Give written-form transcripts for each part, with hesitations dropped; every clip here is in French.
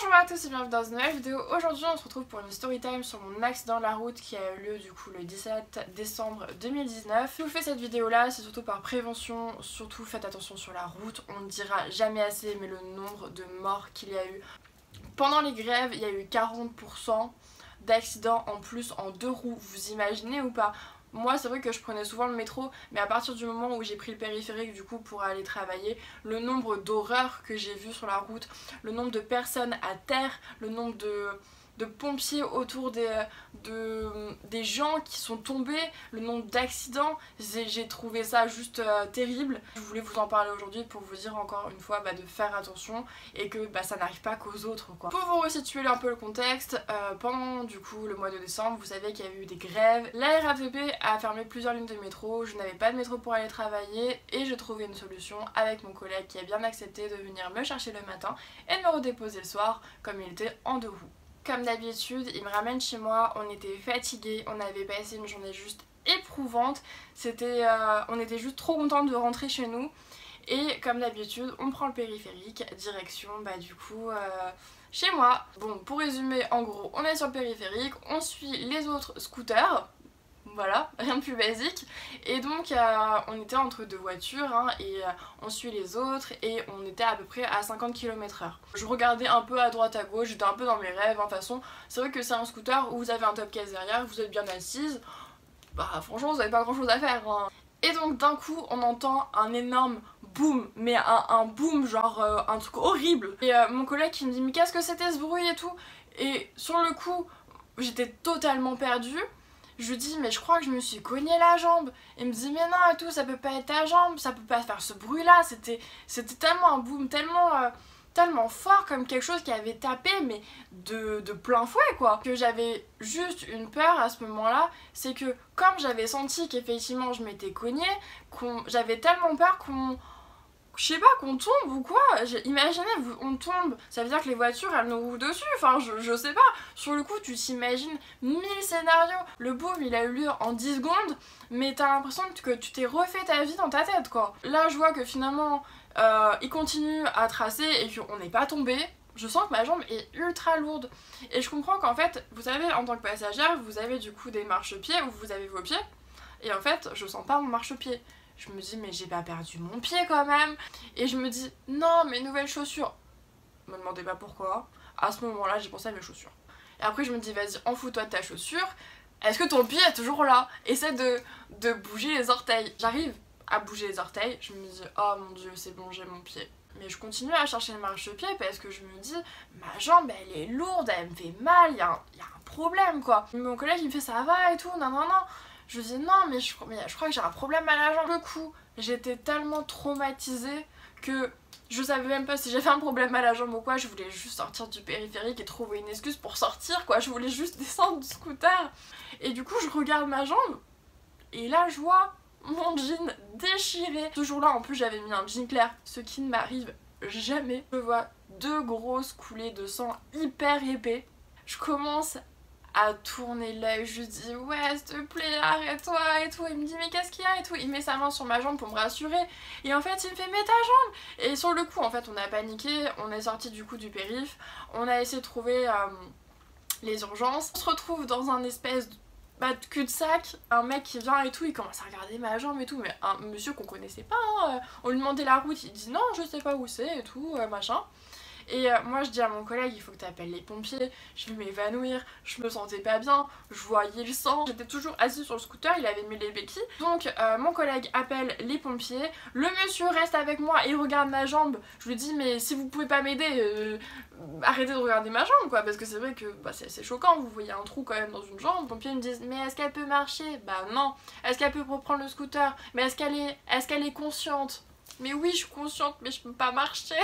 Bonjour à tous et bienvenue dans une nouvelle vidéo. Aujourd'hui on se retrouve pour une story time sur mon accident de la route qui a eu lieu du coup le 17 décembre 2019. Si je vous fais cette vidéo là, c'est surtout par prévention, surtout faites attention sur la route, on ne dira jamais assez mais le nombre de morts qu'il y a eu. Pendant les grèves il y a eu 40% d'accidents en plus en deux roues, vous imaginez ou pas? Moi c'est vrai que je prenais souvent le métro, mais à partir du moment où j'ai pris le périphérique du coup pour aller travailler, le nombre d'horreurs que j'ai vues sur la route, le nombre de personnes à terre, le nombre de pompiers autour des gens qui sont tombés, le nombre d'accidents, j'ai trouvé ça juste terrible. Je voulais vous en parler aujourd'hui pour vous dire encore une fois de faire attention et que ça n'arrive pas qu'aux autres quoi. Pour vous resituer un peu le contexte, pendant du coup le mois de décembre, vous savez qu'il y a eu des grèves, la RATP a fermé plusieurs lignes de métro, je n'avais pas de métro pour aller travailler et j'ai trouvé une solution avec mon collègue qui a bien accepté de venir me chercher le matin et de me redéposer le soir comme il était en deux roues. Comme d'habitude, il me ramène chez moi, on était fatigués, on avait passé une journée juste éprouvante, on était juste trop contents de rentrer chez nous et comme d'habitude on prend le périphérique, direction du coup chez moi. Bon, pour résumer, en gros on est sur le périphérique, on suit les autres scooters. Voilà, rien de plus basique. Et donc on était entre deux voitures et on suit les autres et on était à peu près à 50 km/h. Je regardais un peu à droite à gauche, j'étais un peu dans mes rêves. De toute façon, c'est vrai que c'est un scooter où vous avez un top case derrière, vous êtes bien assise. Franchement, vous avez pas grand chose à faire. Et donc d'un coup, on entend un énorme boom, mais un boom genre un truc horrible. Et mon collègue qui me dit mais qu'est-ce que c'était ce bruit et tout. Et sur le coup, j'étais totalement perdue. Je lui dis mais je crois que je me suis cogné la jambe. Il me dit mais non et tout, ça peut pas être ta jambe, ça peut pas faire ce bruit là. C'était tellement un boom, tellement fort comme quelque chose qui avait tapé mais de plein fouet quoi. Que j'avais juste une peur à ce moment là, c'est que comme j'avais senti qu'effectivement je m'étais cognée, j'avais tellement peur je sais pas, qu'on tombe ou quoi. Imaginez, on tombe, ça veut dire que les voitures elles nous roulent dessus, enfin je sais pas. Sur le coup tu t'imagines 1000 scénarios. Le boom il a eu lieu en 10 secondes, mais t'as l'impression que tu t'es refait ta vie dans ta tête quoi. Là je vois que finalement il continue à tracer et qu'on n'est pas tombé. Je sens que ma jambe est ultra lourde. Et je comprends qu'en fait, vous savez, en tant que passagère, vous avez du coup des marchepieds où vous avez vos pieds. Et en fait, je sens pas mon marchepied. Je me dis mais j'ai pas perdu mon pied quand même. Et je me dis non mes nouvelles chaussures. Me demandez pas pourquoi. À ce moment là j'ai pensé à mes chaussures. Et après je me dis vas-y en fous-toi de ta chaussure. Est-ce que ton pied est toujours là? Essaie de bouger les orteils. J'arrive à bouger les orteils. Je me dis oh mon dieu c'est bon j'ai mon pied. Mais je continue à chercher le marchepied parce que je me dis ma jambe elle est lourde, elle me fait mal, il y a un problème quoi. Mon collègue il me fait ça va et tout, non. Je dis non mais je crois que j'ai un problème à la jambe. Du coup j'étais tellement traumatisée que je savais même pas si j'avais un problème à la jambe ou quoi. Je voulais juste sortir du périphérique et trouver une excuse pour sortir quoi. Je voulais juste descendre du scooter. Et du coup je regarde ma jambe et là je vois mon jean déchiré. Ce jour là en plus j'avais mis un jean clair, ce qui ne m'arrive jamais. Je vois deux grosses coulées de sang hyper épais. Je commence à tourner l'œil, je lui dis ouais s'il te plaît arrête-toi et tout. Il me dit mais qu'est-ce qu'il y a et tout. Il met sa main sur ma jambe pour me rassurer et en fait il me fait mets ta jambe. Et sur le coup en fait on a paniqué, on est sorti du coup du périph', on a essayé de trouver les urgences. On se retrouve dans un espèce de cul-de-sac, un mec qui vient et tout, il commence à regarder ma jambe et tout, mais un monsieur qu'on connaissait pas, on lui demandait la route, il dit non je sais pas où c'est et tout, machin. Et moi je dis à mon collègue il faut que tu appelles les pompiers, je vais m'évanouir, je me sentais pas bien, je voyais le sang, j'étais toujours assise sur le scooter, il avait mis les béquilles. Donc mon collègue appelle les pompiers, le monsieur reste avec moi et il regarde ma jambe, je lui dis mais si vous pouvez pas m'aider, arrêtez de regarder ma jambe quoi, parce que c'est vrai que c'est assez choquant, vous voyez un trou quand même dans une jambe. Les pompiers me disent mais est-ce qu'elle peut marcher? Bah non. Est-ce qu'elle peut reprendre le scooter? Mais est-ce qu'elle est consciente? Mais oui je suis consciente mais je peux pas marcher.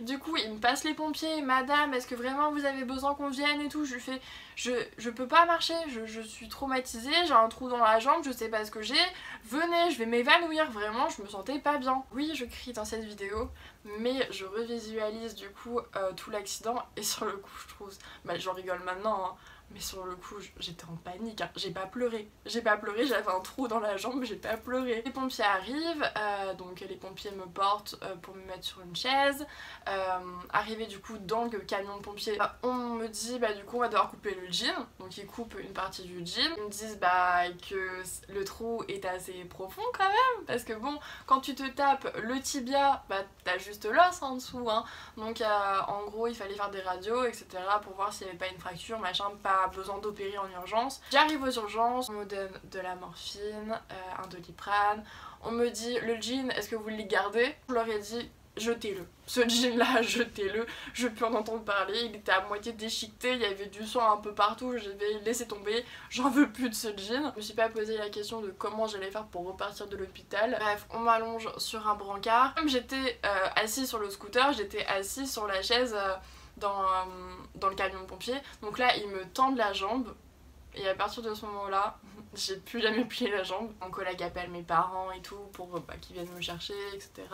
Du coup il me passe les pompiers, madame est-ce que vraiment vous avez besoin qu'on vienne et tout. Je lui fais je peux pas marcher, je suis traumatisée, j'ai un trou dans la jambe, je sais pas ce que j'ai, venez je vais m'évanouir, vraiment je me sentais pas bien. Oui je crie dans cette vidéo mais je revisualise du coup tout l'accident et sur le coup je trouve, j'en rigole maintenant Mais sur le coup, j'étais en panique, hein. J'ai pas pleuré, j'avais un trou dans la jambe, j'ai pas pleuré. Les pompiers arrivent, donc les pompiers me portent pour me mettre sur une chaise. Arrivé du coup dans le camion de pompiers, on me dit bah du coup on va devoir couper le jean. Donc ils coupent une partie du jean. Ils me disent bah que le trou est assez profond quand même, parce que bon, quand tu te tapes le tibia, bah t'as juste l'os en dessous, hein. Donc en gros il fallait faire des radios, etc. pour voir s'il n'y avait pas une fracture, machin, pas besoin d'opérer en urgence. J'arrive aux urgences, on me donne de la morphine, un Doliprane. On me dit le jean, est-ce que vous le gardez? Je leur ai dit jetez-le. Ce jean là, jetez-le. Je peux en entendre parler, il était à moitié déchiqueté, il y avait du sang un peu partout, je vais laisser tomber, j'en veux plus de ce jean. Je me suis pas posé la question de comment j'allais faire pour repartir de l'hôpital. Bref, on m'allonge sur un brancard. Comme j'étais assise sur le scooter, j'étais assise sur la chaise dans le camion de pompier. Donc là, ils me tendent la jambe. Et à partir de ce moment-là, j'ai plus jamais plié la jambe. Mon collègue appelle mes parents et tout pour qu'ils viennent me chercher, etc.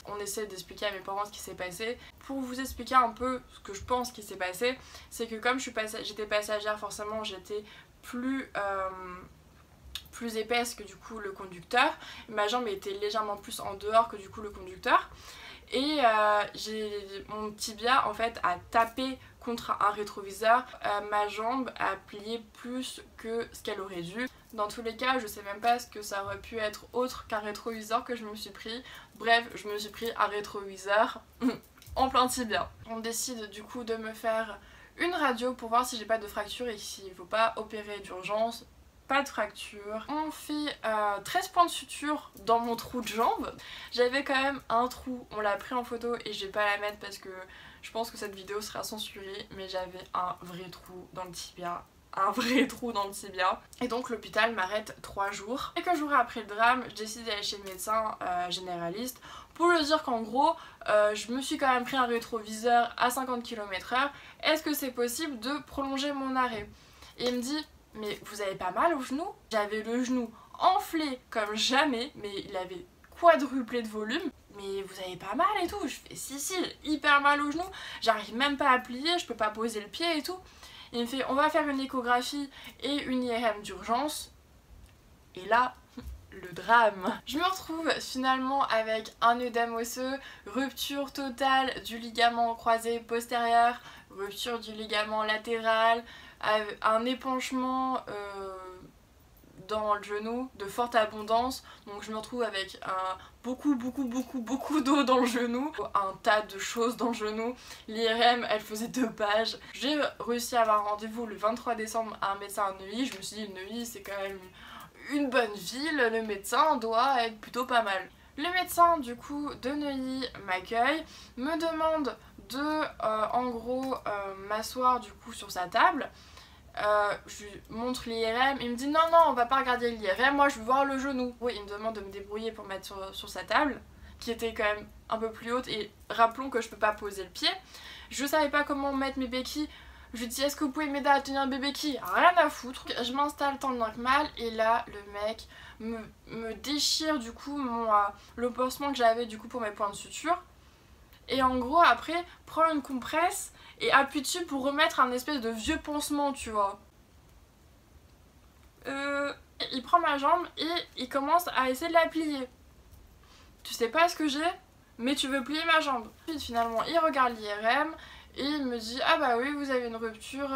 On essaie d'expliquer à mes parents ce qui s'est passé. Pour vous expliquer un peu ce que je pense qui s'est passé, c'est que comme j'étais passagère, forcément j'étais plus épaisse que du coup le conducteur. Ma jambe était légèrement plus en dehors que du coup le conducteur. Et mon tibia en fait a tapé contre un rétroviseur, ma jambe a plié plus que ce qu'elle aurait dû. Dans tous les cas, je sais même pas ce que ça aurait pu être autre qu'un rétroviseur que je me suis pris. Bref, je me suis pris un rétroviseur en plein tibia. On décide du coup de me faire une radio pour voir si j'ai pas de fracture et s'il faut pas opérer d'urgence. Pas de fracture. On fait 13 points de suture dans mon trou de jambe. J'avais quand même un trou, on l'a pris en photo et je vais pas la mettre parce que je pense que cette vidéo sera censurée, mais j'avais un vrai trou dans le tibia. Un vrai trou dans le tibia. Et donc l'hôpital m'arrête 3 jours. Quelques jours après le drame, je décide d'aller chez le médecin généraliste pour lui dire qu'en gros, je me suis quand même pris un rétroviseur à 50 km/h. Est-ce que c'est possible de prolonger mon arrêt? Et il me dit mais vous avez pas mal au genou? J'avais le genou enflé comme jamais, mais il avait quadruplé de volume. Mais vous avez pas mal et tout? Je fais si, hyper mal au genou, j'arrive même pas à plier, je peux pas poser le pied et tout. Il me fait on va faire une échographie et une IRM d'urgence. Et là, le drame. Je me retrouve finalement avec un œdème osseux, rupture totale du ligament croisé postérieur, rupture du ligament latéral, un épanchement dans le genou de forte abondance. Donc je me retrouve avec beaucoup d'eau dans le genou, un tas de choses dans le genou. L'IRM elle faisait 2 pages. J'ai réussi à avoir un rendez-vous le 23 décembre à un médecin à Neuilly. Je me suis dit Neuilly c'est quand même une bonne ville, le médecin doit être plutôt pas mal. Le médecin du coup de Neuilly m'accueille, me demande de en gros m'asseoir du coup sur sa table. Je lui montre l'IRM, il me dit non on va pas regarder l'IRM, moi je veux voir le genou. Oui, il me demande de me débrouiller pour mettre sur sa table, qui était quand même un peu plus haute, et rappelons que je peux pas poser le pied. Je savais pas comment mettre mes béquilles. Je lui dis est-ce que vous pouvez m'aider à tenir mes béquilles? Rien à foutre. Je m'installe tant bien que mal et là le mec me déchire du coup le pansement que j'avais du coup pour mes points de suture. Et en gros après prend une compresse et appuie dessus pour remettre un espèce de vieux pansement, tu vois. Il prend ma jambe et il commence à essayer de la plier. Tu sais pas ce que j'ai, mais tu veux plier ma jambe. Puis finalement il regarde l'IRM et il me dit ah bah oui vous avez une rupture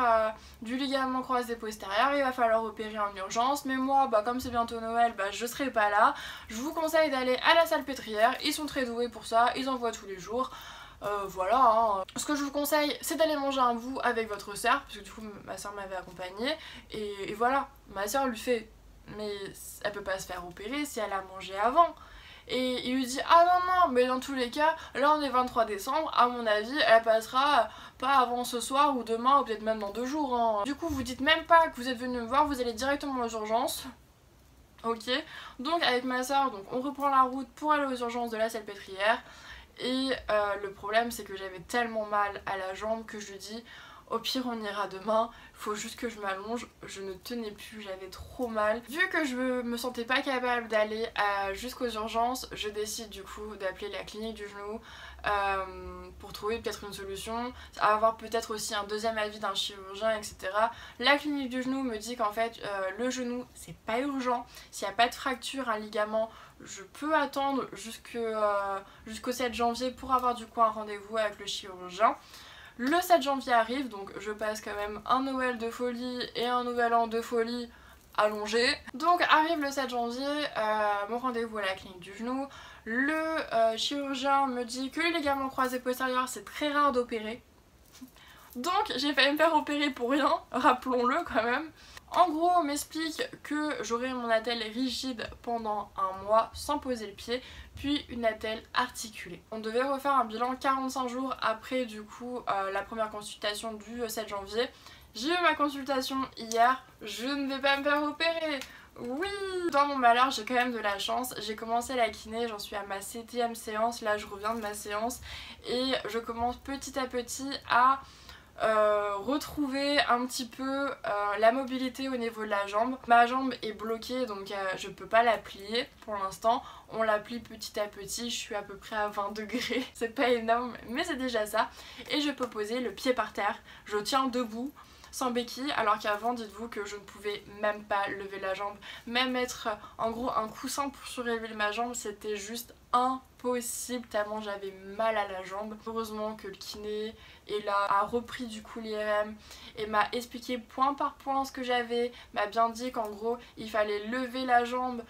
du ligament croisé postérieur, il va falloir opérer en urgence, mais moi bah comme c'est bientôt Noël bah je serai pas là, je vous conseille d'aller à la Salpêtrière, ils sont très doués pour ça, ils en voient tous les jours. Voilà, hein. Ce que je vous conseille c'est d'aller manger un bout avec votre soeur, parce que du coup ma soeur m'avait accompagnée, et voilà, ma soeur lui fait mais elle peut pas se faire opérer si elle a mangé avant. Et il lui dit ah non mais dans tous les cas là on est 23 décembre, à mon avis elle passera pas avant ce soir ou demain ou peut-être même dans 2 jours hein. Du coup vous dites même pas que vous êtes venu me voir, vous allez directement aux urgences. Ok, donc avec ma soeur donc on reprend la route pour aller aux urgences de la Salpêtrière. Et le problème c'est que j'avais tellement mal à la jambe que je lui dis au pire on ira demain, faut juste que je m'allonge, je ne tenais plus, j'avais trop mal. Vu que je me sentais pas capable d'aller jusqu'aux urgences, je décide du coup d'appeler la clinique du genou pour trouver peut-être une solution, avoir peut-être aussi un deuxième avis d'un chirurgien, etc. La clinique du genou me dit qu'en fait le genou c'est pas urgent, s'il n'y a pas de fracture, un ligament, je peux attendre jusqu'au 7 janvier pour avoir du coup un rendez-vous avec le chirurgien. Le 7 janvier arrive, donc je passe quand même un Noël de folie et un Nouvel An de folie allongé. Donc arrive le 7 janvier, mon rendez-vous à la clinique du genou. Le chirurgien me dit que les ligaments croisés postérieurs c'est très rare d'opérer. Donc j'ai failli me faire opérer pour rien, rappelons-le quand même. En gros, on m'explique que j'aurai mon attelle rigide pendant un mois sans poser le pied, puis une attelle articulée. On devait refaire un bilan 45 jours après du coup la première consultation du 7 janvier. J'ai eu ma consultation hier, je ne vais pas me faire opérer. Oui! Dans mon malheur, j'ai quand même de la chance. J'ai commencé la kiné, j'en suis à ma 7e séance, là je reviens de ma séance et je commence petit à petit à retrouver un petit peu la mobilité au niveau de la jambe. Ma jambe est bloquée donc je peux pas la plier pour l'instant. On la plie petit à petit, je suis à peu près à 20 degrés. C'est pas énorme mais c'est déjà ça. Et je peux poser le pied par terre. Je tiens debout sans béquille alors qu'avant dites-vous que je ne pouvais même pas lever la jambe. Même mettre en gros un coussin pour surélever ma jambe c'était juste impossible tellement j'avais mal à la jambe. Heureusement que le kiné est là, a repris du coup l'IRM et m'a expliqué point par point ce que j'avais, m'a bien dit qu'en gros il fallait lever la jambe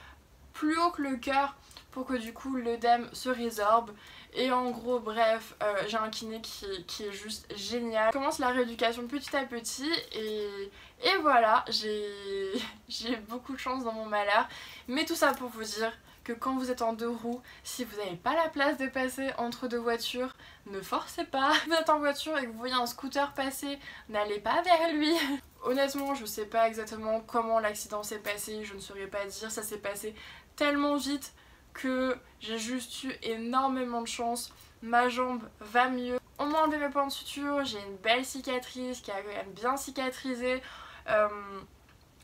plus haut que le cœur pour que du coup l'œdème se résorbe. Et en gros bref, j'ai un kiné qui est juste génial. Je commence la rééducation petit à petit et voilà, j'ai beaucoup de chance dans mon malheur. Mais tout ça pour vous dire que quand vous êtes en 2 roues, si vous n'avez pas la place de passer entre 2 voitures, ne forcez pas. Si vous êtes en voiture et que vous voyez un scooter passer, n'allez pas vers lui. Honnêtement, je sais pas exactement comment l'accident s'est passé, je ne saurais pas dire, ça s'est passé tellement vite que j'ai juste eu énormément de chance. Ma jambe va mieux. On m'a enlevé mes points de suture, j'ai une belle cicatrice qui a quand même bien cicatrisé.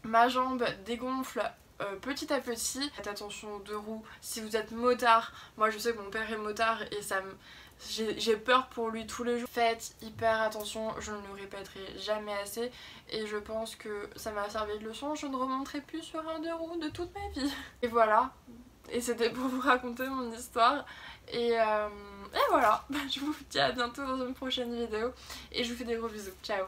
Ma jambe dégonfle petit à petit. Faites attention aux 2 roues si vous êtes motard. Moi je sais que mon père est motard et ça me... j'ai peur pour lui tous les jours. Faites hyper attention, je ne le répéterai jamais assez et je pense que ça m'a servi de leçon. Je ne remonterai plus sur un 2 roues de toute ma vie. Et voilà, et c'était pour vous raconter mon histoire et voilà, je vous dis à bientôt dans une prochaine vidéo et je vous fais des gros bisous, ciao.